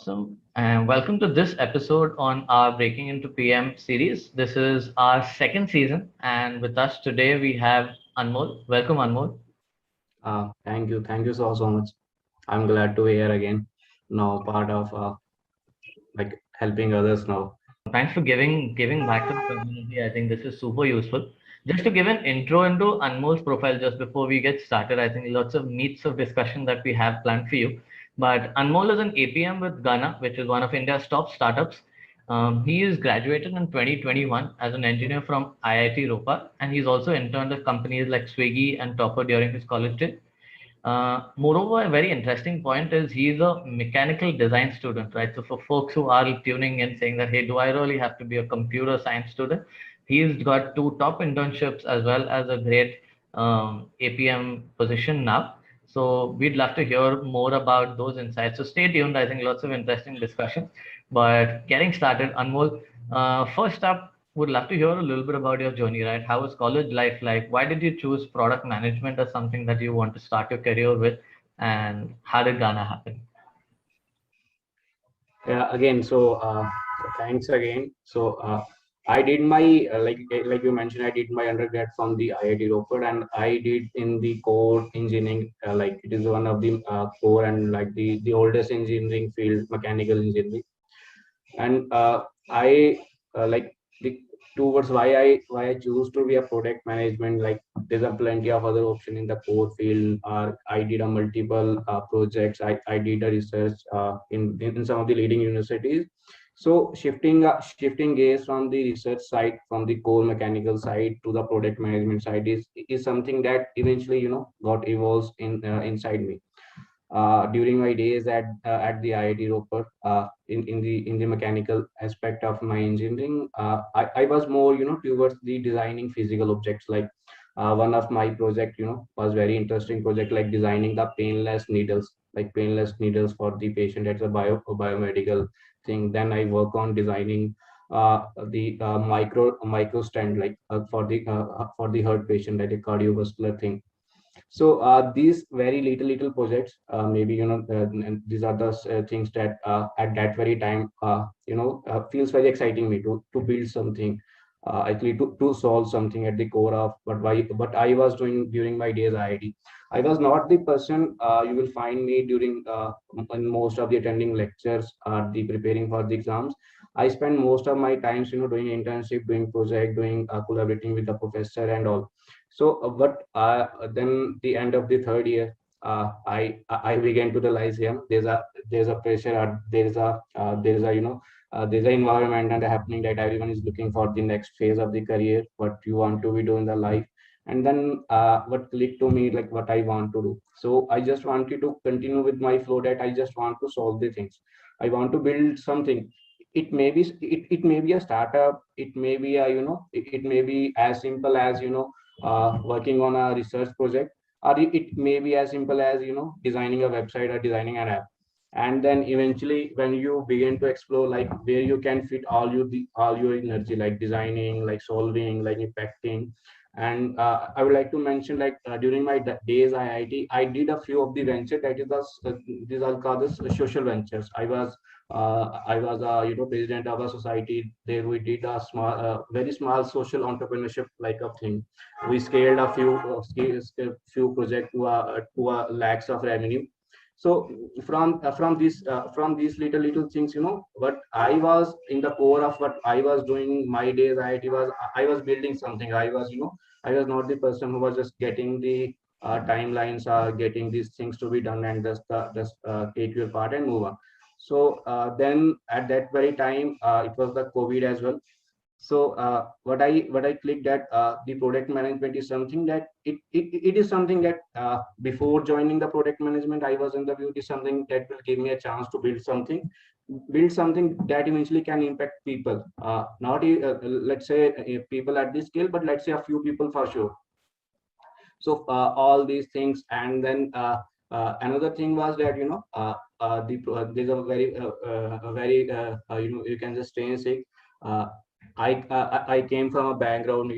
Awesome. And welcome to this episode on our Breaking into PM series. This is our second season, and with us today we have Anmol. Welcome, Anmol. Thank you so much. I'm glad to hear again. Now part of like helping others now. Thanks for giving back to the community. I think this is super useful. Just to give an intro into Anmol's profile, just before we get started, I think lots of meats of discussion that we have planned for you. But Anmol is an APM with Ghana, which is one of India's top startups. He is graduated in 2021 as an engineer from IIT Ropa, and he's also interned at companies like Swiggy and Topper during his college days. Moreover, a very interesting point is he's a mechanical design student, right? So for folks who are tuning in saying that, hey, do I really have to be a computer science student? He's got two top internships as well as a great APM position now. So we'd love to hear more about those insights. So stay tuned. I think lots of interesting discussion. But getting started, Anmol, first up, would love to hear a little bit about your journey, right? How was college life like? Why did you choose product management as something that you want to start your career with? And how did Ghana happen? Yeah, again, thanks again. I did my like you mentioned, I did my undergrad from the IIT Roper, and I did in the core engineering. Like it is one of the core and like the oldest engineering field, mechanical engineering. And I like the towards why I choose to be a product management. Like there's a plenty of other option in the core field. I did a multiple projects. I did a research in some of the leading universities. So shifting gears from the research side, from the core mechanical side to the product management side is something that eventually got evolves inside me during my days at the IIT Roper in the mechanical aspect of my engineering. I was more towards the designing physical objects. Like one of my project was very interesting project, like designing the painless needles for the patient. That's a biomedical thing. Then I work on designing the micro stand, like for the heart patient, like a cardiovascular thing. So these very little projects, maybe and these are the things that at that very time feels very exciting me to build something, actually to solve something at the core of what I was doing during my days at IIT. I was not the person you will find me during in most of the attending lectures or the preparing for the exams. I spend most of my times doing internship, doing project, doing collaborating with the professor and all. So, but then the end of the third year, I began to realize, yeah, there's a pressure, there's a there's an environment and a happening that everyone is looking for the next phase of the career, what you want to be doing in the life. And then what clicked to me, like what I want to do. So I just wanted to continue with my flow, that I just want to solve the things. I want to build something. It may be a startup. It may be a it may be as simple as working on a research project, or it may be as simple as designing a website or designing an app. And then eventually when you begin to explore, like where you can fit all your energy, like designing, like solving, like impacting. And I would like to mention, like during my days IIT, I did a few of the venture, that is these are called as social ventures. I was a president of a society. There we did a very small social entrepreneurship like a thing. We scaled a few projects to a lakhs of revenue. So from these little things, what I was in the core of what I was doing my days IIT was, I was building something. I was not the person who was just getting the timelines or getting these things to be done and just take your part and move on. So then at that very time, it was the COVID as well. So what I clicked that the product management is something that it is something that before joining the product management, I was in the view, it is something that will give me a chance to build something that eventually can impact people, not let's say people at this scale, but let's say a few people for sure. So all these things. And then another thing was that there's a very you can just stay sick. uh, I came from a background,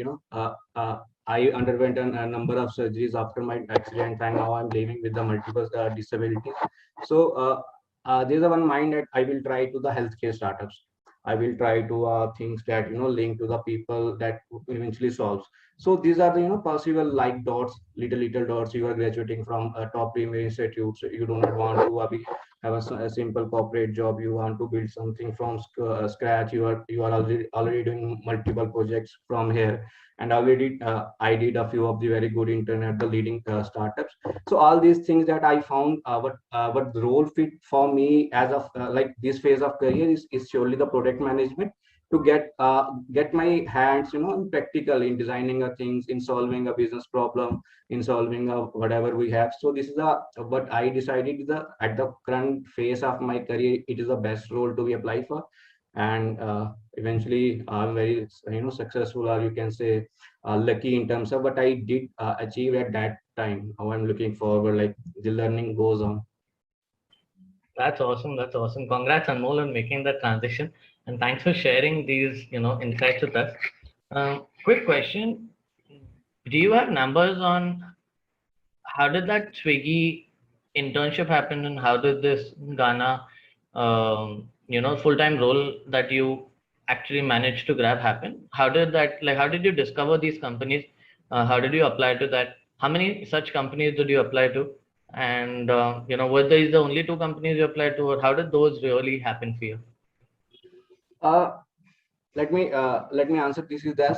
I underwent a number of surgeries after my accident, and now I'm living with the multiple disabilities. So there's a one mind that I will try to the healthcare startups. I will try to things that link to the people that eventually solves. So these are the possible like dots, little dots. You are graduating from a top premier institute. So you do not want to have a simple corporate job. You want to build something from scratch. You are already doing multiple projects from here, and already I did a few of the very good internet, the leading startups. So all these things that I found what role fit for me as of like this phase of career is surely the product management, to get my hands in practical in designing a things, in solving a business problem, in solving a whatever we have. So this is what I decided, the at the current phase of my career, it is the best role to be applied for. And eventually I'm very successful, or you can say lucky in terms of what I did achieve at that time. How I'm looking forward, like the learning goes on. That's awesome. That's awesome. Congrats, Anmol, on making that transition, and thanks for sharing these, insights with us. Quick question: do you have numbers on how did that Swiggy internship happen, and how did this Ghana, full-time role that you actually managed to grab happen? How did that, like, how did you discover these companies? How did you apply to that? How many such companies did you apply to? And, were these the only two companies you applied to, or how did those really happen for you? uh, let me answer this is that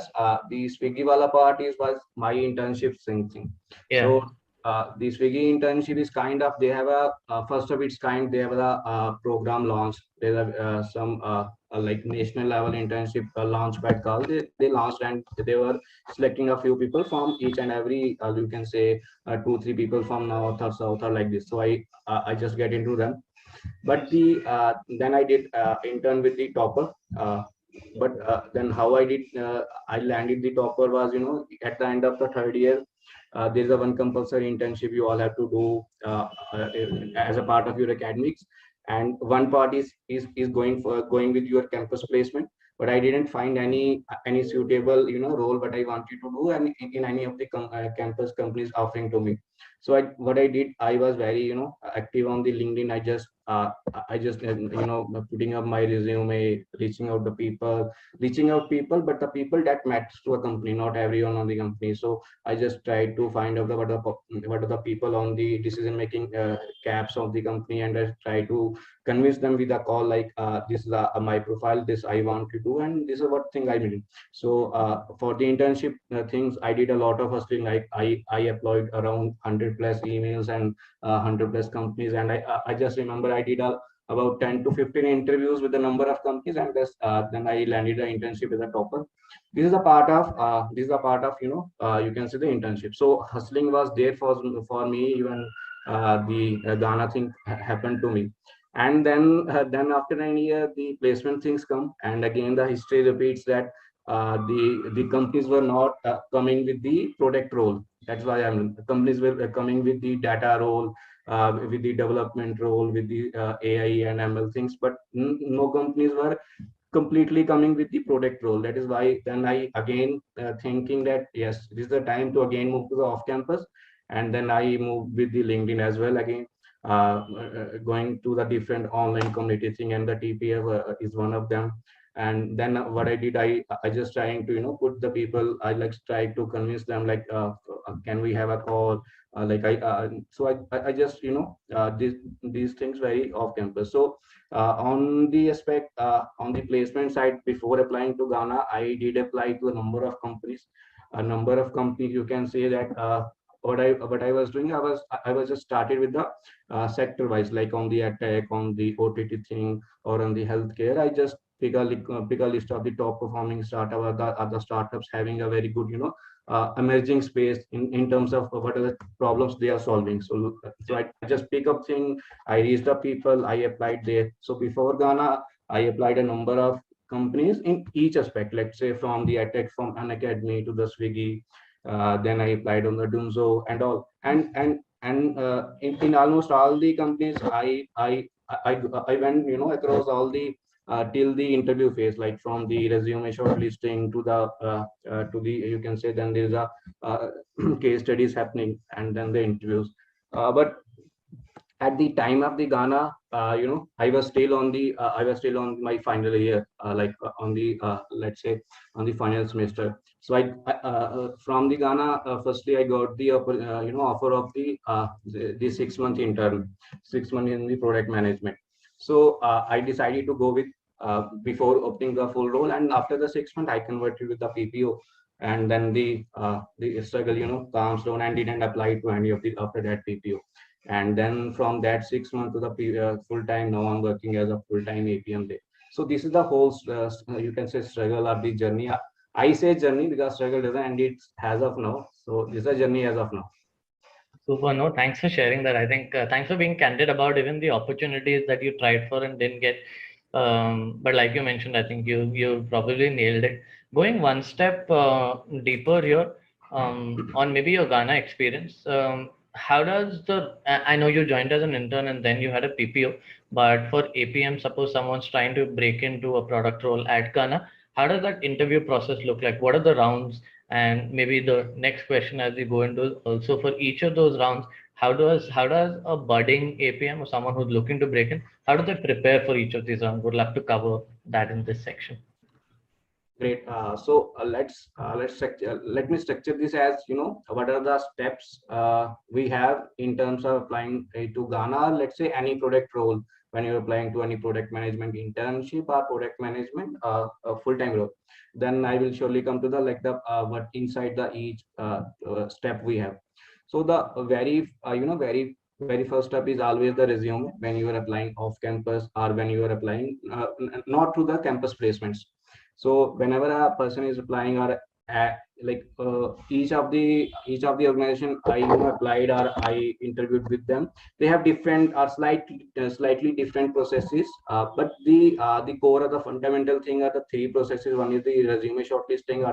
the Swiggy wala part is was my internship thing. Yeah. So the Swiggy internship is kind of, they have a first of its kind, they have a program launch. They have some like national level internship launch pad called, they launched, and they were selecting a few people from each and every you can say 2-3 people from north or south or like this. So I just get into them. But then I did intern with the topper. But then how I landed the topper was, at the end of the third year, there's a one compulsory internship you all have to do as a part of your academics, and one part is going with your campus placement. But I didn't find any suitable role what I wanted to do, and in any of the campus companies offering to me. So what I did, I was very active on the LinkedIn. I just putting up my resume, reaching out people, but the people that matters to a company, not everyone on the company. So I just tried to find out what are the people on the decision making caps of the company, and I try to convince them with a call like, this is my profile, this I want to do, and this is what thing I mean. So for the internship things, I did a lot of hustling. Like I applied around 100 plus emails and 100 plus companies, and I just remember I did about 10 to 15 interviews with a number of companies, and then I landed an internship as a topper. This is a part of you can say the internship. So hustling was there for me, even the Ghana thing happened to me. And then after 9 years the placement things come, and again the history repeats that the companies were not coming with the product role. That's why the companies were coming with the data role, with the development role, with the AI and ML things, but no companies were completely coming with the product role. That is why then I again thinking that yes, this is the time to again move to the off campus, and then I moved with the LinkedIn as well again, going to the different online community thing, and the TPF is one of them. And then what I did, I just trying to put the people, I like try to convince them like, can we have a call, like I just these things very off campus. So on the aspect on the placement side, before applying to Ghana, I did apply to a number of companies. You can say that what I was doing, I was just started with the sector wise, like on the attack, on the OTT thing, or on the healthcare. I just pick a list of the top performing startup, or the other startups having a very good emerging space in terms of what are the problems they are solving. So I just pick up thing, I reached the people, I applied there. So before Ghana, I applied a number of companies in each aspect, let's say from the attack, from an academy to the Swiggy. Then I applied on the Dunzo and all, and in almost all the companies, I went across all the till the interview phase, like from the resume shortlisting to the you can say, then there's a case studies happening, and then the interviews. But at the time of the Ghana, I was still on the I was still on my final year, on the let's say on the final semester. So from the Ghana, firstly I got the offer of the 6 month intern, 6 months in the product management. So I decided to go with before opening the full role, and after the 6 month I converted with the PPO, and then the struggle calms down and didn't apply to any of the after that PPO. And then from that 6 months to the full time, now I'm working as a full time APM day. So this is the whole you can say struggle of the journey. I say journey because struggle doesn't end it as of now. So this is a journey as of now. Super. No, thanks for sharing that. I think thanks for being candid about even the opportunities that you tried for and didn't get. But like you mentioned, I think you probably nailed it. Going one step deeper here, on maybe your Ghana experience. How does I know you joined as an intern and then you had a PPO, but for APM, suppose someone's trying to break into a product role at Ghana, how does that interview process look like? What are the rounds? And maybe the next question as we go into also for each of those rounds, how does a budding APM or someone who's looking to break in, how do they prepare for each of these rounds? Would love to cover that in this section. Great. Let me structure this as what are the steps we have in terms of applying to Ghana. Let's say any product role when you're applying to any product management internship or product management full time role. Then I will surely come to the what inside the each step we have. So the very first step is always the resume when you are applying off campus or when you are applying not to the campus placements. So whenever a person is applying or each of the organization I applied or I interviewed with them, they have different or slightly different processes. But the core of the fundamental thing are the three processes. One is the resume shortlisting,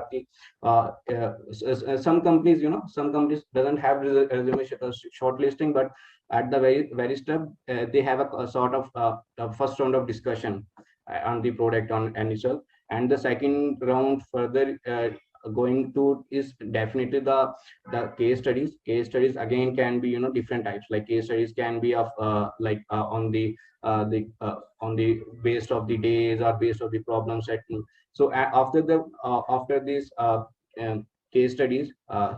or the some companies doesn't have resume shortlisting, but at the very step they have a sort of a first round of discussion on the product on initial, and the second round further going to is definitely the case studies again can be different types. Like case studies can be of on the based of the days or based of the problem set. So after this case studies,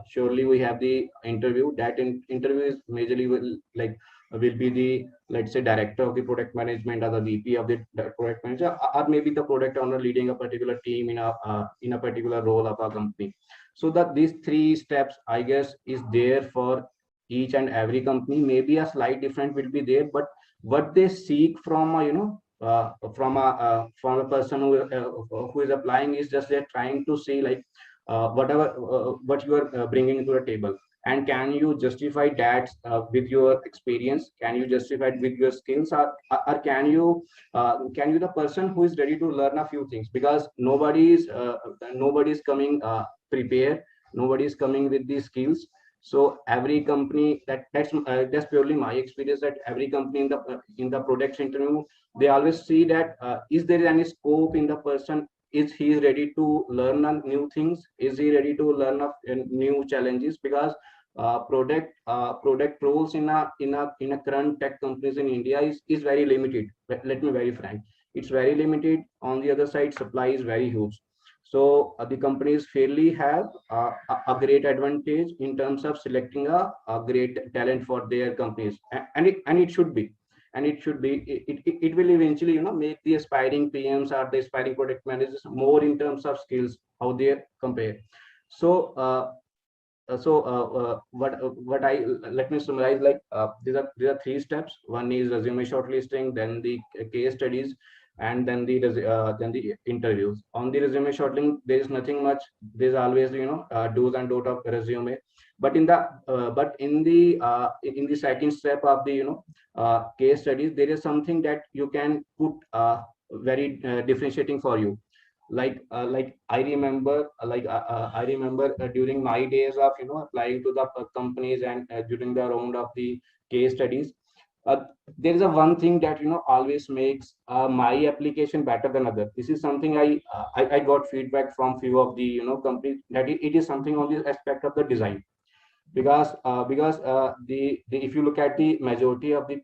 surely we have the interview. That interview is majorly will be the, let's say, director of the product management or the VP of the product manager, or maybe the product owner leading a particular team in a particular role of a company. So that these three steps, I guess, is there for each and every company. Maybe a slight difference will be there, but what they seek from from a person who is applying is just they're trying to see what you are bringing to the table, and can you justify that with your experience, can you justify it with your skills, or can you the person who is ready to learn a few things, because nobody's coming prepared, nobody's coming with these skills. So every company, that's purely my experience, that every company in the product interview, they always see that is there any scope in the person, is he ready to learn new things, is he ready to learn new challenges, because product roles in a current tech companies in India is very limited. Let me very frank, it's very limited. On the other side, supply is very huge. So the companies fairly have a great advantage in terms of selecting a great talent for their companies, and it should be, it will eventually make the aspiring PMs or the aspiring product managers more in terms of skills, how they compare. So what I let me summarize, these are three steps. One is resume shortlisting, then the case studies, and then the interviews. On the resume shortlisting, there is nothing much. There's always do's and don'ts of resume. But in the second step of the case studies, there is something that you can put very differentiating for you. I remember during my days of applying to the companies, and during the round of the case studies, uh, there is a one thing that always makes my application better than other. This is something I got feedback from few of the companies, that it is something on the aspect of the design. because if you look at the majority of the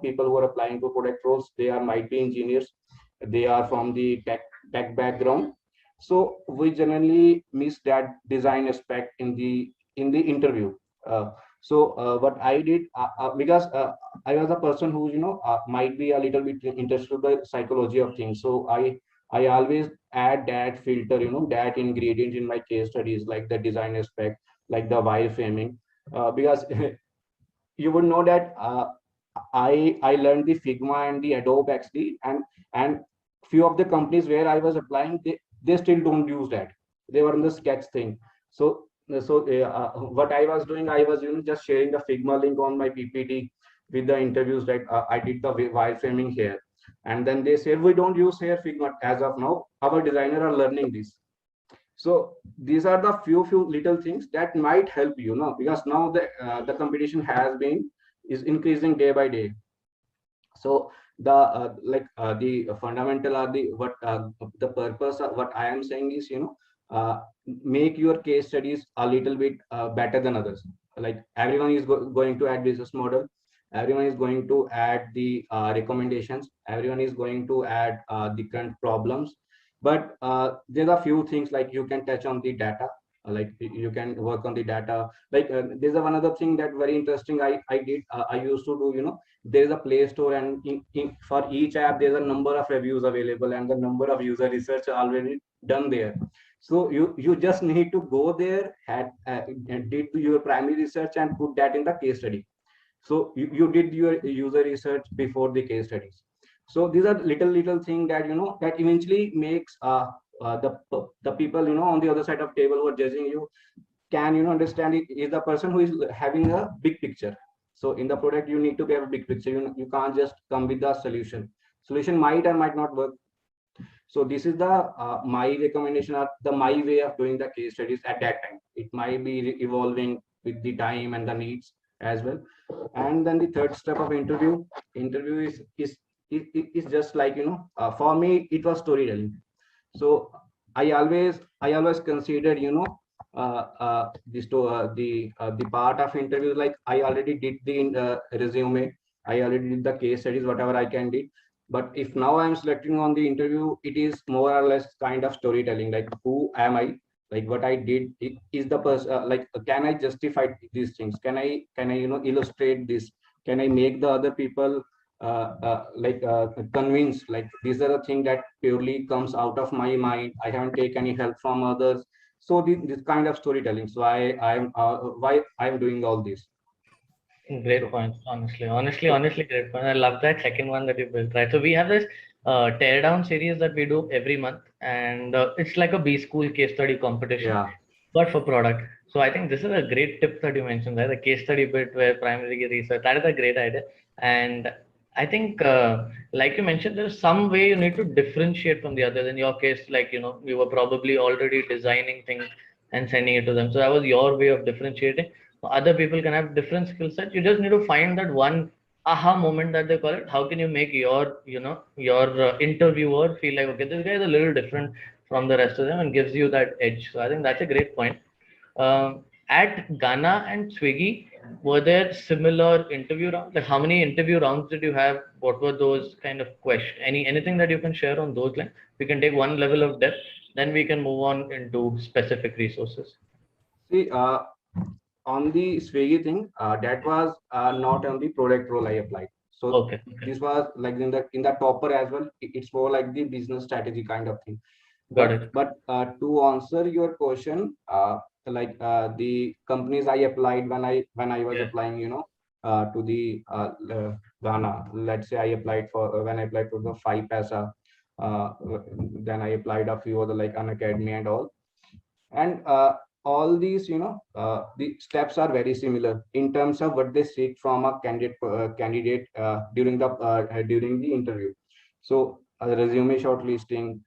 people who are applying to product roles, they are might be engineers, they are from the tech background. So we generally miss that design aspect in the interview. What I did, because I was a person who might be a little bit interested in the psychology of things. So I always add that filter, that ingredient in my case studies, like the design aspect, like the wireframing, because you would know that I learned the Figma and the Adobe XD, and few of the companies where I was applying, they still don't use that. They were in the sketch thing. What I was doing, I was just sharing the Figma link on my PPT with the interviews that I did the wireframing here, and then they said we don't use here Figma as of now. Our designer are learning this. So these are the few little things that might help because now the competition is increasing day by day. So the fundamental are the purpose of what I am saying is make your case studies a little bit better than others. Like everyone is going to add business model, everyone is going to add the recommendations, everyone is going to add the current problems, but there are few things like you can touch on the data, like you can work on the data. Like there's one other thing that very interesting I did. I used to do, there's a Play Store, and for each app there's a number of reviews available and the number of user research already done there. So you just need to go there, and did your primary research and put that in the case study. So you did your user research before the case studies. So these are little thing that that eventually makes the people on the other side of table who are judging you can understand it is the person who is having a big picture. So in the product you need to have a big picture. You can't just come with the solution might or might not work. So this is the my recommendation, or the my way of doing the case studies at that time. It might be evolving with the time and the needs as well. And then the third step of interview is just like for me it was storytelling. So I always considered the part of interviews, like I already did the resume, I already did the case studies, whatever I can did. But if now I'm selecting on the interview, it is more or less kind of storytelling, like who am I, like what I did, is the person, like can I justify these things, can I illustrate this, can I make the other people convinced, like these are the things that purely comes out of my mind, I haven't taken any help from others. So this kind of storytelling, so I'm why I'm doing all this. Great So, points, so honestly, great point. I love that second one that you built, right? So we have this tear down series that we do every month, and it's like a B school case study competition, yeah. but for product. So I think this is a great tip that you mentioned, right? The case study bit where primary research, that is a great idea. And I think, like you mentioned, there's some way you need to differentiate from the others. In your case, like, you were probably already designing things and sending it to them. So that was your way of differentiating. Other people can have different skill sets. You just need to find that one aha moment that they call it. How can you make your interviewer feel like, okay, this guy is a little different from the rest of them and gives you that edge. So I think that's a great point. At Ghana and Swiggy, were there similar interview rounds? Like how many interview rounds did you have? What were those kind of questions? Anything that you can share on those lines? We can take one level of depth, then we can move on into specific resources. see, on the Swiggy thing, that was not on the product role I applied. So Okay, okay, this was like in the topper as well. It's more like the business strategy kind of thing. got But it. to answer your question, the companies I applied when I was Yeah, applying, to the Ghana. Let's say I applied for when I applied for the Five Paisa. Uh, then I applied a few other like An Academy and all. And all these the steps are very similar in terms of what they seek from a candidate during the interview. So resume shortlisting,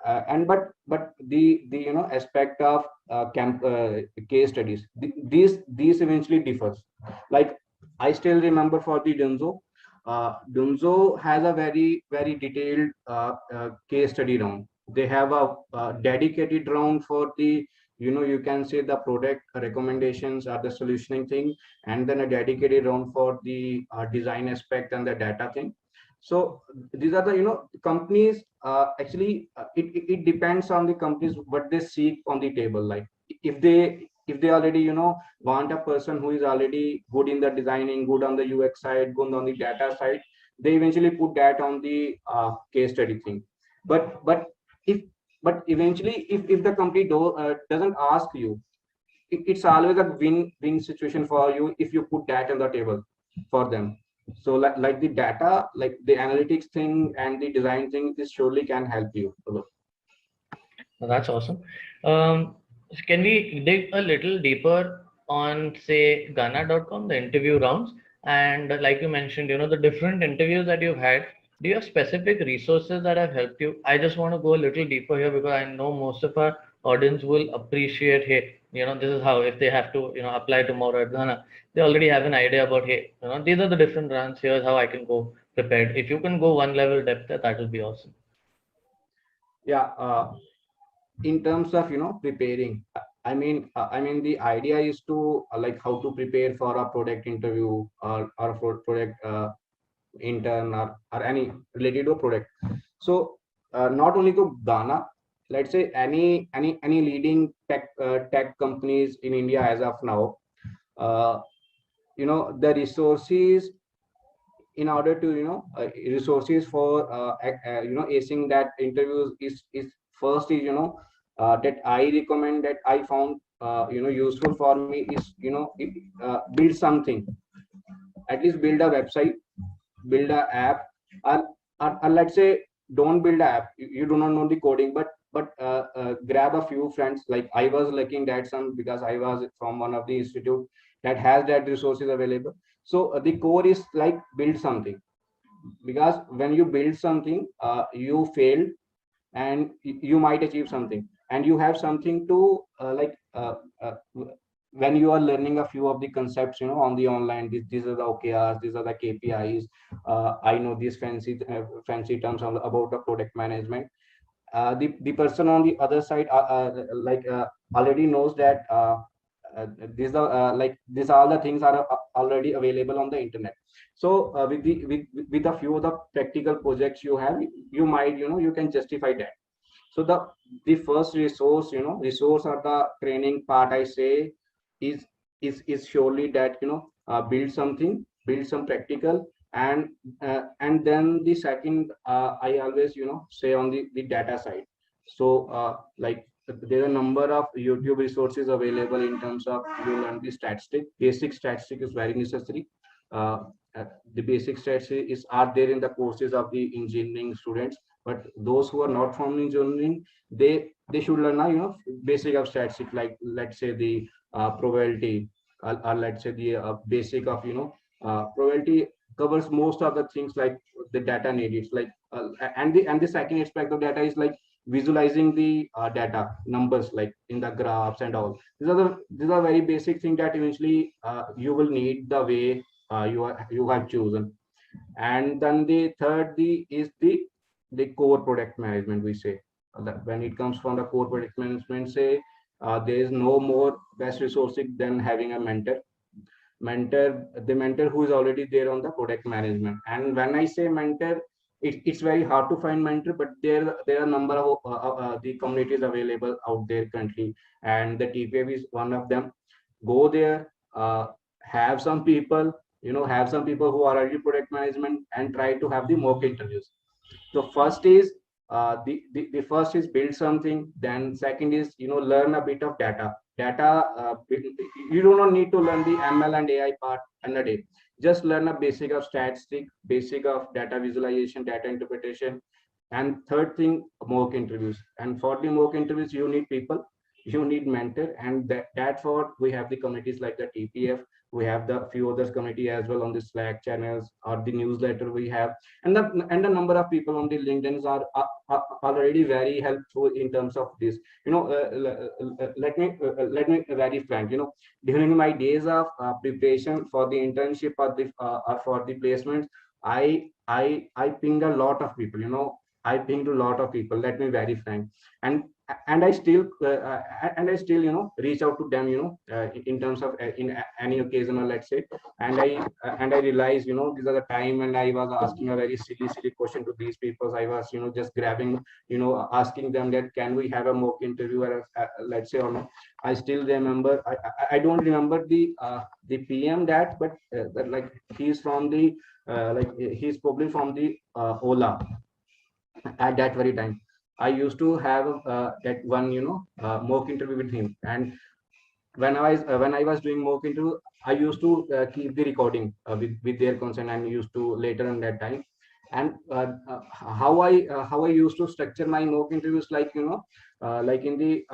and but the aspect of case studies, these eventually differs. Like I still remember for the Dunzo has a very very detailed case study round. They have a dedicated round for the you can say the product recommendations are the solutioning thing, and then a dedicated round for the design aspect and the data thing. So these are the companies, actually it depends on the companies what they seek on the table. Like if they already want a person who is already good in the designing, good on the UX side, good on the data side, they eventually put that on the case study thing. But if but eventually if the company doesn't ask you, it's always a win-win situation for you if you put that on the table for them. So like the data, like the analytics thing and the design thing, this surely can help you. That's awesome. Can we dig a little deeper on, say, Ghana.com, the interview rounds? And like you mentioned, the different interviews that you've had, do you have specific resources that have helped you? I just want to go a little deeper here because I know most of our audience will appreciate, hey, this is how, if they have to, apply tomorrow at Ghana, they already have an idea about, hey, these are the different rounds, here's how I can go prepared. If you can go one level depth, that will be awesome. Yeah, in terms of preparing, I mean the idea is to like how to prepare for a product interview, or for product intern, or any related to a product. So not only to Ghana, let's say any leading tech companies in India as of now, uh, the resources in order to resources for acing that interviews is first is that I recommend, that I found useful for me, is build something. At least build a website, build a app, or let's say don't build a app. You do not know the coding, but grab a few friends. Like I was looking that some, because I was from one of the institute that has that resources available. So the core is like build something, because when you build something, you failed, and you might achieve something, and you have something to when you are learning a few of the concepts on the online, these are the OKRs, these are the KPIs. I know these fancy terms about the product management. The person on the other side already knows that these are these all the things are already available on the internet. So with a few of the practical projects you have, you might you can justify that. So the first resource or the training part, I say, is is surely that build something, build some practical. And then the second, I always say on the data side. So like there are a number of YouTube resources available in terms of you learn the statistic. Basic statistic is very necessary. uh, the basic statistic is are there in the courses of the engineering students, but those who are not from engineering, they should learn basic of statistics, like let's say the probability, or let's say the basic of probability covers most of the things, like the data needed, like and the second aspect of data is like visualizing the data numbers, like in the graphs and all. These are very basic things that eventually you will need the way you have chosen. And then the third is the core product management, we say. That when it comes from the core product management, say, there is no more best resourcing than having a mentor who is already there on the product management. And when I say mentor, it's very hard to find mentor, but there are a number of the communities available out there currently, and the TPF is one of them. Go there, have some people, who are already product management, and try to have the mock interviews. So first is the first is build something. Then second is learn a bit of data. You do not need to learn the ML and AI part in a day. Just learn a basic of statistic, basic of data visualization, data interpretation. And third thing, mock interviews. And for the mock interviews, you need people, you need mentor. And that's what we have the communities like the TPF. We have the few others community as well on the Slack channels or the newsletter we have. And the number of people on the LinkedIn are already very helpful in terms of this. Let me very frank. During my days of preparation for the internship or for the placements, I pinged a lot of people. I pinged a lot of people. Let me very frank. And and I still reach out to them, in terms of in any occasion, or let's say, and I realize, these are the time, and I was asking a very silly question to these people. I was, just grabbing, asking them that can we have a mock interview, or let's say, or no. I still remember, I don't remember the PM that, but that, like, he's from the like he's probably from the Ola at that very time. I used to have that one, mock interview with him, and when I was doing mock interview, I used to keep the recording with their consent, and used to later on that time. And how I used to structure my mock interviews, like, like in the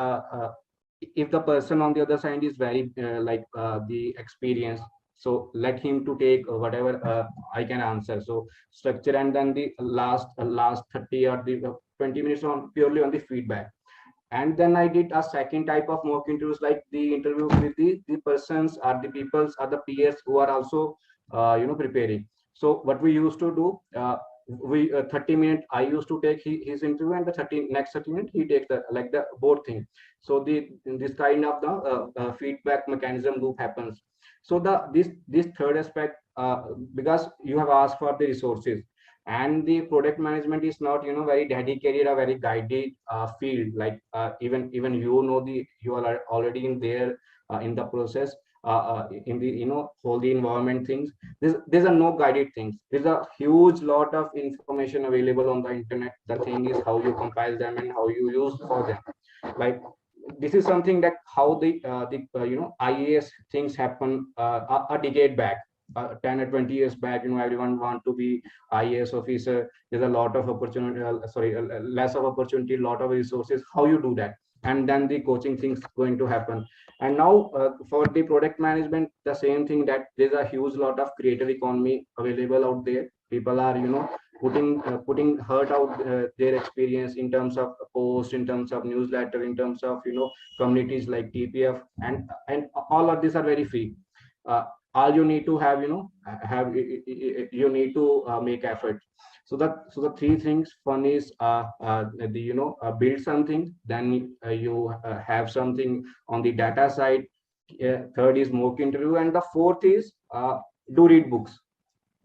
if the person on the other side is very the experience, so let him to take whatever I can answer, so structure, and then the last 30 or the 20 minutes on purely on the feedback. And then I did a second type of mock interviews, like the interview with the persons, or the peoples, or the peers who are also preparing. So what we used to do, we 30 minutes I used to take his interview, and the next 30 minutes he takes the, like, the both thing. So this kind of the feedback mechanism loop happens. So this third aspect, because you have asked for the resources, and the product management is not, very dedicated or very guided field, like even you are already in there, in the process, in the, whole the environment things. There's a no guided things. There's a huge lot of information available on the internet. The thing is how you compile them and how you use for them. Like, this is something that how the IAS things happen a decade back, 10 or 20 years back. Everyone want to be IAS officer. There's a lot of opportunity, less of opportunity, lot of resources. How you do that? And then the coaching things going to happen. And now for the product management, the same thing, that there's a huge lot of creative economy available out there. People are, putting hurt out their experience in terms of post, in terms of newsletter, in terms of, communities like TPF, and all of these are very free. All you need to have, you need to make effort. So the three things: one is build something, then you have something on the data side, third is mock interview, and the fourth is do read books.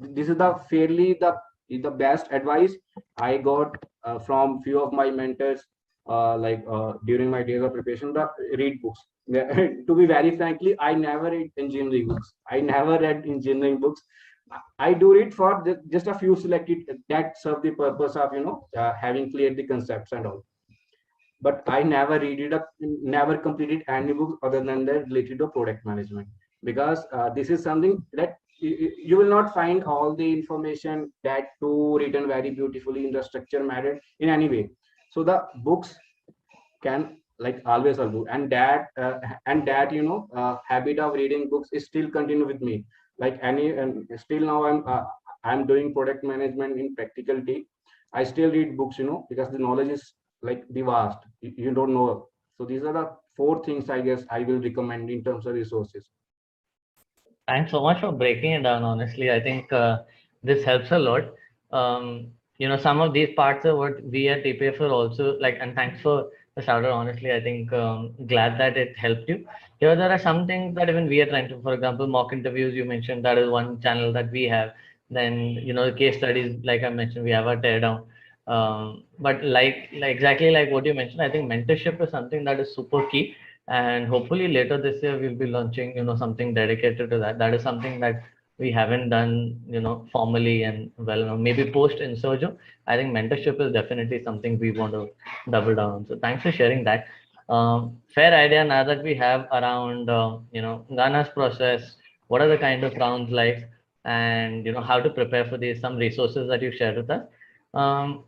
This is the best advice I got from few of my mentors, during my days of preparation. The read books. To be very frankly, I never read engineering books. I never read engineering books. I do it for just a few selected that serve the purpose of, having cleared the concepts and all. But I never read it up, never completed any books other than that related to product management, because this is something that you will not find all the information that too written very beautifully in the structure matter in any way. So the books can, like, always are good, and that habit of reading books is still continue with me. Like, and still now I'm doing product management in practicality. I still read books, because the knowledge is like the vast. You don't know. So these are the four things I guess I will recommend in terms of resources. Thanks so much for breaking it down. Honestly, I think this helps a lot. Some of these parts are what we at TPF are also like, and thanks for the shout out. Honestly, I think glad that it helped you. Here, there are some things that even we are trying to, for example, mock interviews. You mentioned that is one channel that we have. Then, case studies, like I mentioned, we have a tear down. But like exactly like what you mentioned, I think mentorship is something that is super key. And hopefully later this year we'll be launching, something dedicated to that. That is something that we haven't done, formally and well. Maybe post Insurjo, I think mentorship is definitely something we want to double down on. So thanks for sharing that. Fair idea now that we have around, Ghana's process. What are the kind of rounds like, and how to prepare for these? Some resources that you shared with us.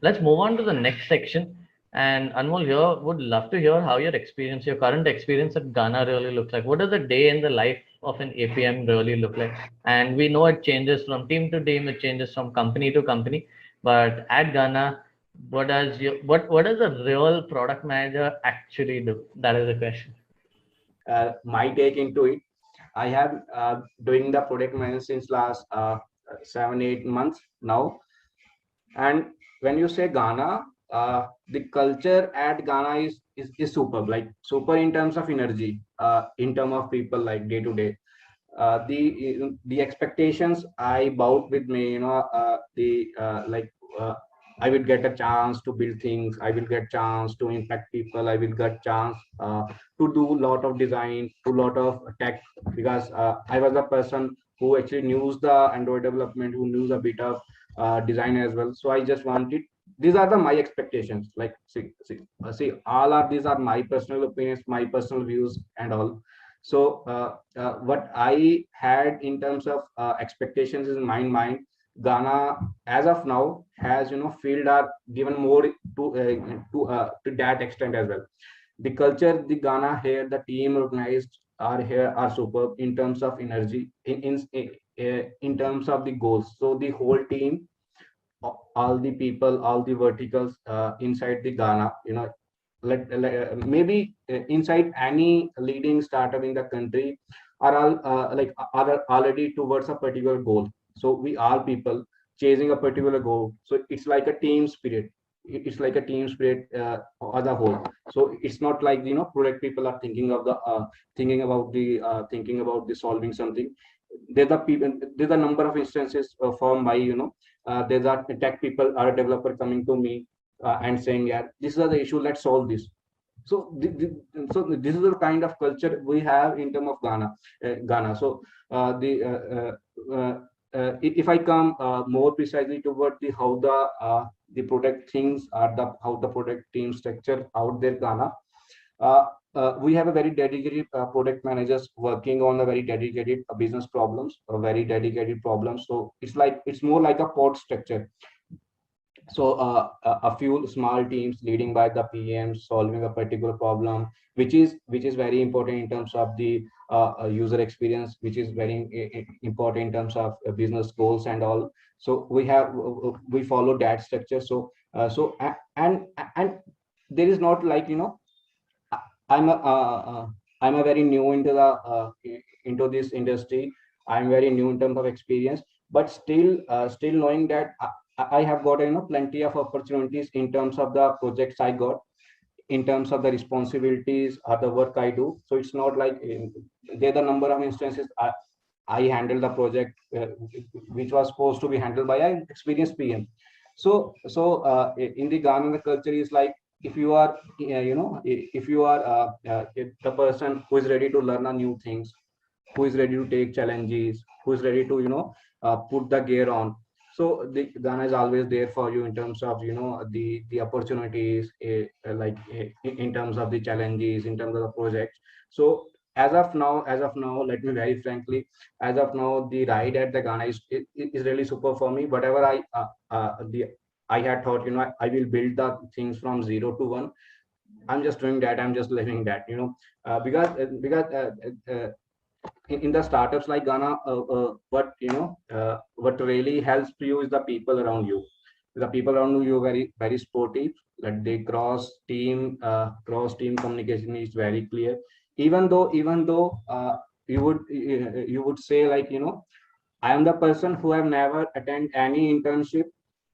Let's move on to the next section. And Anmol here would love to hear how your current experience at Ghana really looks like. What does a day in the life of an APM really look like? And we know it changes from team to team, it changes from company to company. But at Ghana, what does a real product manager actually do? That is the question. My take into it, I have doing the product management since last 7-8 months now. And when you say Ghana, the culture at Ghana is superb, like super in terms of energy, in terms of people, like day to day. The expectations I bought with me, the like I will get a chance to build things, I will get chance to impact people, I will get chance to do a lot of design, to lot of tech, because I was a person who actually knows the Android development, who knows a bit of design as well. So I just wanted, these are the my expectations, like see, all of these are my personal opinions, my personal views and all. So what I had in terms of expectations in my mind, Ghana as of now has, field are given more to that extent as well. The culture, the Ghana here, the team organized are here are superb in terms of energy, in terms of the goals. So the whole team, all the people, all the verticals inside the Ghana, maybe inside any leading startup in the country are all are already towards a particular goal. So we are people chasing a particular goal. So it's like a team spirit. It's like a team spirit as a whole. So it's not like, product people are thinking of the thinking about the solving something. There's a people, there's a number of instances from my, there's a tech people or a developer coming to me and saying, yeah, this is the issue, let's solve this. So so this is the kind of culture we have in terms of Ghana. So the if I come more precisely toward the product things or how the product team structure out there Ghana, we have a very dedicated product managers working on a very dedicated business problems, a very dedicated problems. So it's more like a pod structure. So a few small teams leading by the PM solving a particular problem, which is very important in terms of the user experience, which is very important in terms of business goals and all. So we follow that structure. So and there is not like, I'm a I'm a very new into the into this industry. I'm very new in terms of experience, but still knowing that I have got, plenty of opportunities in terms of the projects I got, in terms of the responsibilities or the work I do. So it's not like there are the number of instances I handle the project which was supposed to be handled by an experienced PM. So in the Ghana, the culture is like, if you are if you are the person who is ready to learn a new things, who is ready to take challenges, who is ready to, put the gear on. So the Ghana is always there for you in terms of, the opportunities, in terms of the challenges, in terms of the projects. So as of now, let me very frankly, as of now, the ride at the Ghana is really super for me. Whatever I had thought, I will build the things from 0 to 1. I'm just doing that. I'm just living that, because in the startups like Ghana, what really helps you is the people around you. The people around you very very sportive. Like they cross team communication is very clear. Even though you would say, like, I am the person who have never attended any internship,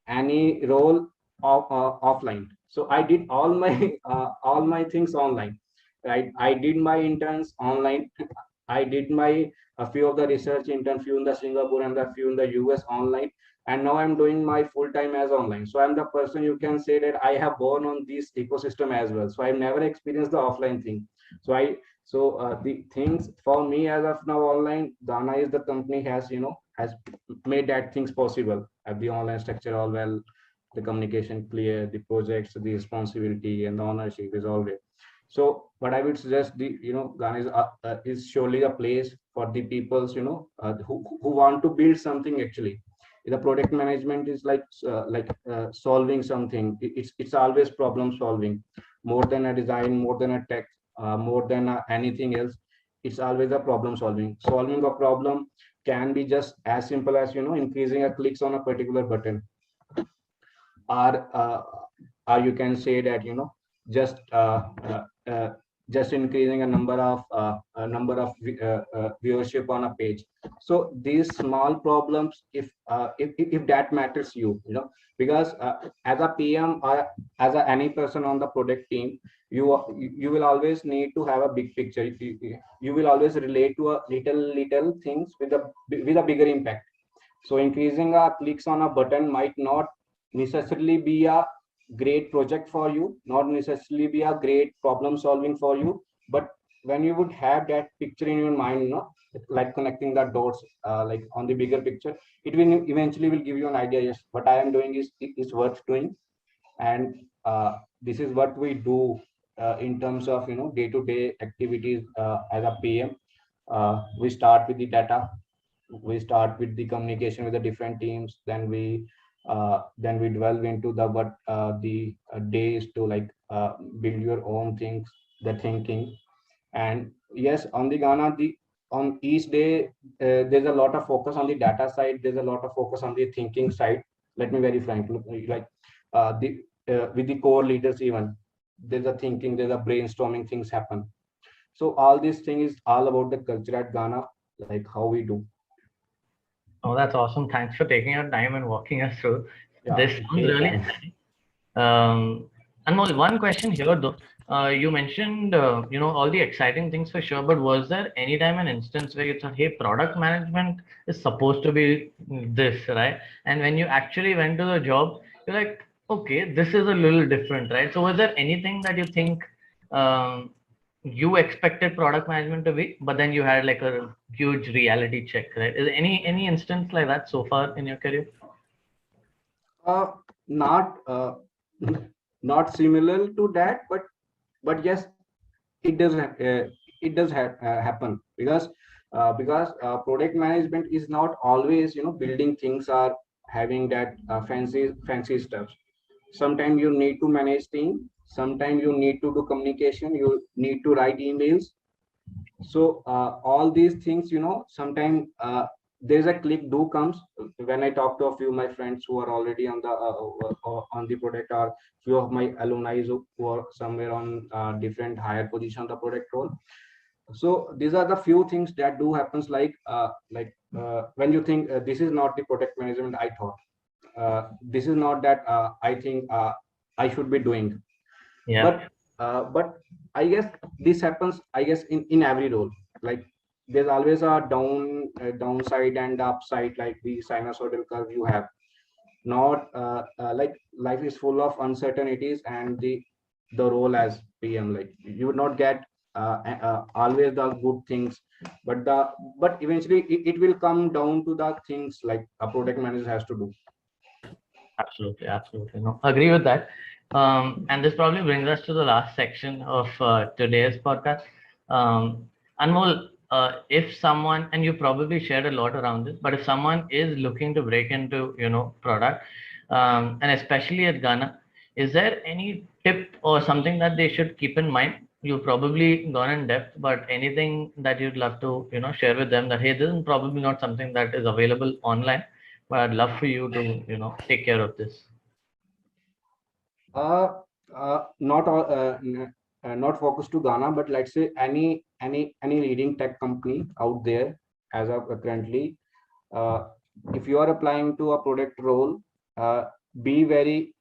any role offline. So I did all my all my things online. Right, I did my interns online. I did my a few of the research intern, few in the Singapore and a few in the US online, and now I'm doing my full time as online. So I'm the person, you can say that I have born on this ecosystem as well. So I've never experienced the offline thing. So the things for me as of now online, Ghana is the company has made that things possible. Have the online structure all well, the communication clear, the projects, the responsibility and the ownership is all there. So what I would suggest, Ghana is surely a place for the peoples, who want to build something actually. The product management is like solving something. It's always problem solving, more than a design, more than a tech, more than anything else. It's always a problem solving. Solving a problem can be just as simple as, increasing a clicks on a particular button, or you can say that, just just increasing a number of viewership on a page. So these small problems, if that matters because as a PM or as any person on the product team, you will always need to have a big picture. You will always relate to a little things with a bigger impact. So increasing clicks on a button might not necessarily be a great project for you, not necessarily be a great problem solving for you. But when you would have that picture in your mind, like connecting the dots, like on the bigger picture, it will eventually will give you an idea. Yes, what I am doing is worth doing, and this is what we do in terms of day-to-day activities as a PM. We start with the data, we start with the communication with the different teams, then we delve into the what the days to like build your own things, the thinking. And yes, on the Ghana, the on each day there's a lot of focus on the data side, there's a lot of focus on the thinking side. Let me very frankly, like the with the core leaders, even there's a thinking, there's a brainstorming, things happen. So all this thing is all about the culture at Ghana, like how we do. Oh, that's awesome. Thanks for taking your time and walking us through. This sounds really Anytime. exciting. Anmol, one question here though. You mentioned, all the exciting things for sure, but was there any time an instance where you thought, hey, product management is supposed to be this, right? And when you actually went to the job, you're like, okay, this is a little different, right? So was there anything that you think um, you expected product management to be, but then you had like a huge reality check, right? Is there any instance like that so far in your career? Uh, not not similar to that, but yes, it does happen because product management is not always building things or having that fancy stuff. Sometimes you need to manage team, sometimes you need to do communication, you need to write emails. So all these things, sometimes there's a click do comes when I talk to a few of my friends who are already on the product, or few of my alumni who are somewhere on different higher position on the product role. So these are the few things that do happens, when you think this is not the product management I thought, this is not that I think I should be doing. Yeah. But I guess this happens, I guess, in every role. Like there's always a downside and upside, like the sinusoidal curve you have. Not like life is full of uncertainties, and the role as PM, like you would not get always the good things, but eventually it will come down to the things like a product manager has to do. Absolutely, absolutely. No, agree with that. And this probably brings us to the last section of today's podcast. Anmol, if someone, and you probably shared a lot around this, but if someone is looking to break into, product, and especially at Ghana, is there any tip or something that they should keep in mind? You've probably gone in depth, but anything that you'd love to, share with them that, hey, this is probably not something that is available online, but I'd love for you to, take care of this. Not all, not focused to Ghana, but let's say any leading tech company out there as of currently. If you are applying to a product role, be very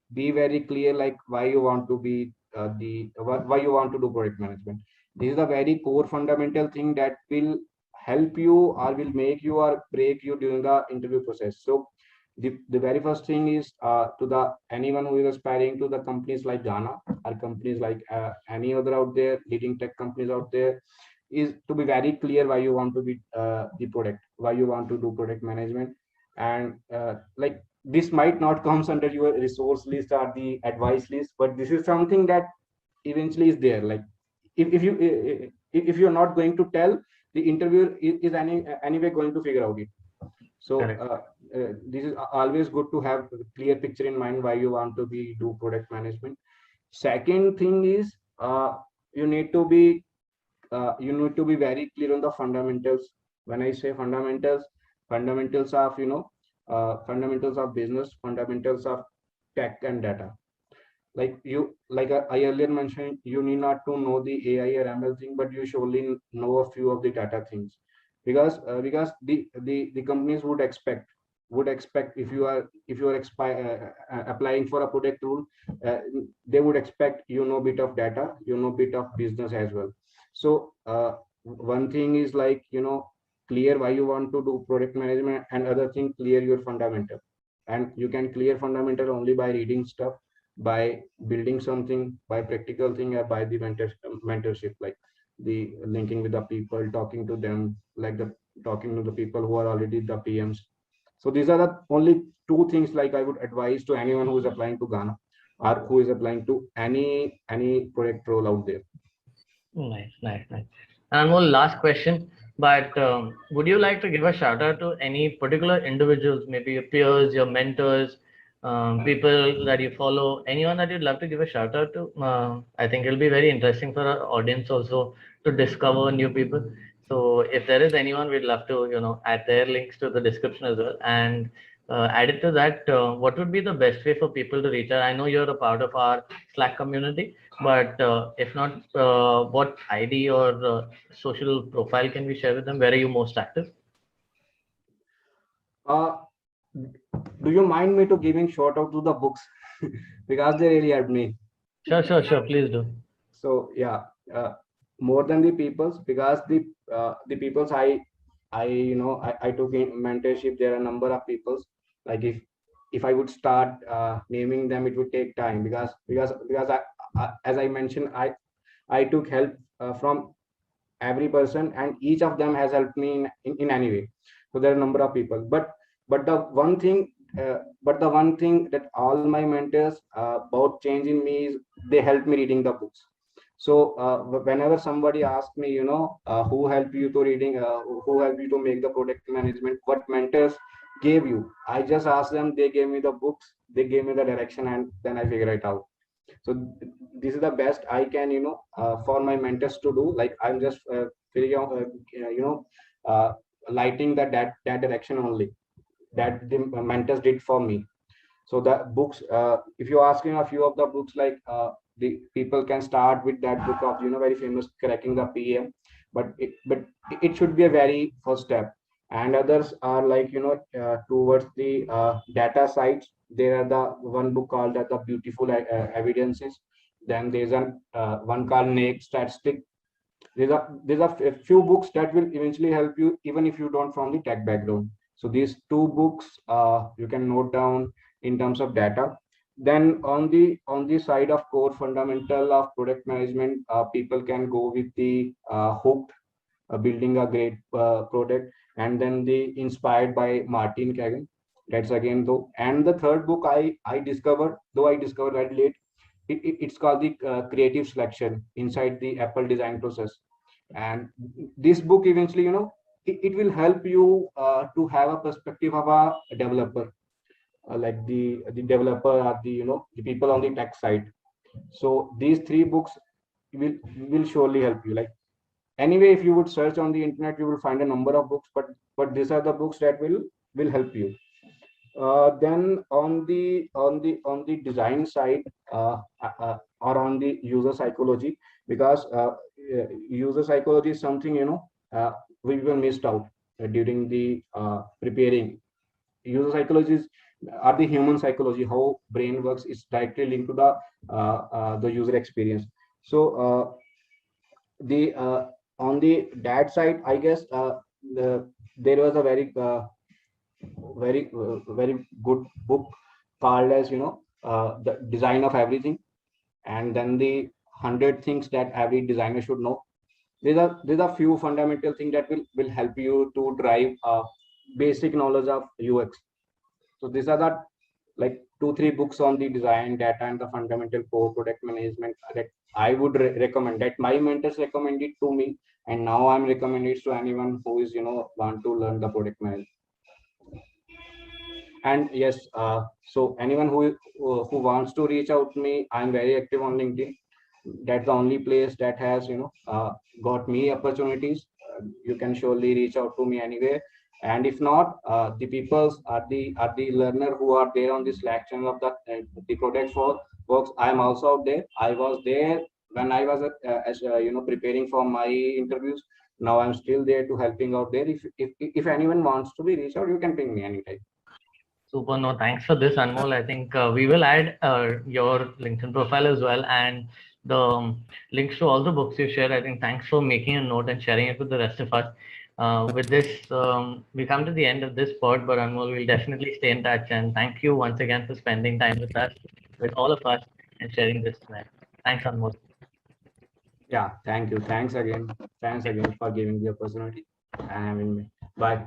clear, like why you want to be why you want to do product management. This is a very core fundamental thing that will help you or will make you or break you during the interview process. So the very first thing is to the anyone who is aspiring to the companies like Ghana or companies like any other out there, leading tech companies out there, is to be very clear why you want to be the product, why you want to do product management. And like this might not comes under your resource list or the advice list, but this is something that eventually is there. Like if you're not going to tell, the interviewer is anyway going to figure out it. So this is always good to have a clear picture in mind why you want to be do product management. Second thing is you need to be very clear on the fundamentals. When I say fundamentals, fundamentals of fundamentals of business, fundamentals of tech and data. like you, like I earlier mentioned, you need not to know the AI or ML thing, but you surely know a few of the data things, because the companies would expect if you are applying for a product rule, uh, they would expect you know bit of data, you know bit of business as well. So one thing is like clear why you want to do product management, and other thing clear your fundamental. And you can clear fundamental only by reading stuff, by building something, by practical thing, or by the mentorship, like the linking with the people, talking to them, like the talking to the people who are already the PMs. So these are the only two things like I would advise to anyone who is applying to Ghana, or who is applying to any project role out there. Nice, nice, nice. And one last question, but would you like to give a shout out to any particular individuals, maybe your peers, your mentors, people that you follow, anyone that you'd love to give a shout out to? I think it'll be very interesting for our audience also to discover new people. So if there is anyone, we'd love to, add their links to the description as well. And added to that, what would be the best way for people to reach out? I know you're a part of our Slack community, but if not, what ID or social profile can we share with them? Where are you most active? Uh, do you mind me to giving shout out to the books because they really helped me. Sure, sure, sure. Please do. So yeah, more than the peoples, because the peoples I took in mentorship. There are a number of peoples. Like if I would start naming them, it would take time, because as I mentioned, I took help from every person, and each of them has helped me in any way. So there are a number of people, but the one thing the one thing that all my mentors about change in me is they helped me reading the books. So whenever somebody asks me, who helped you to reading, who helped you to make the product management, what mentors gave you, I just ask them, they gave me the books, they gave me the direction, and then I figure it out. So this is the best I can for my mentors to do. Like I'm just figuring out uh, lighting that direction only, that the mentors did for me. So the books, if you're asking a few of the books, like the people can start with that book of very famous Cracking the PM, but it should be a very first step. And others are like towards the data sites. There are the one book called the Beautiful Evidences. Then there's one called Naked Statistic. There's a few books that will eventually help you even if you don't from the tech background. So these two books you can note down in terms of data. Then on the side of core fundamental of product management, people can go with the hooked, building a great product, and then the inspired by Martin Kagan. That's again though. And the third book I discovered, though I discovered that late, it's called the creative selection inside the Apple design process. And this book eventually it will help you to have a perspective of a developer, like the developer or the people on the tech side. So these three books will surely help you. Like anyway, if you would search on the internet, you will find a number of books, but these are the books that will help you. Then on the design side, or on the user psychology, because user psychology is something we were missed out during the preparing. User psychology are the human psychology, how brain works is directly linked to the user experience. So the on the that side, I guess there was a very good book called as the design of everything, and then the 100 things that every designer should know. These are few fundamental things that will help you to drive basic knowledge of UX. So these are the like 2 3 books on the design, data, and the fundamental core product management that I would recommend, that my mentors recommended to me, and now I'm recommending it to anyone who is want to learn the product management. And yes, so anyone who wants to reach out to me, I'm very active on LinkedIn. That's the only place that has got me opportunities. You can surely reach out to me anywhere. And if not, the peoples are the learner who are there on the Slack channel of the Project for Works. I am also out there. I was there when I was preparing for my interviews. Now I'm still there to helping out there. If anyone wants to be reached out, you can ping me anytime. Super. No, thanks for this, Anmol. I think we will add your LinkedIn profile as well, and the links to all the books you share. I think thanks for making a note and sharing it with the rest of us. With this, we come to the end of this pod, but Anmol, we'll definitely stay in touch. And thank you once again for spending time with us, with all of us, and sharing this tonight. Thanks, Anmol. Yeah, thank you. Thanks again. Thanks again for giving the opportunity and having me. Bye.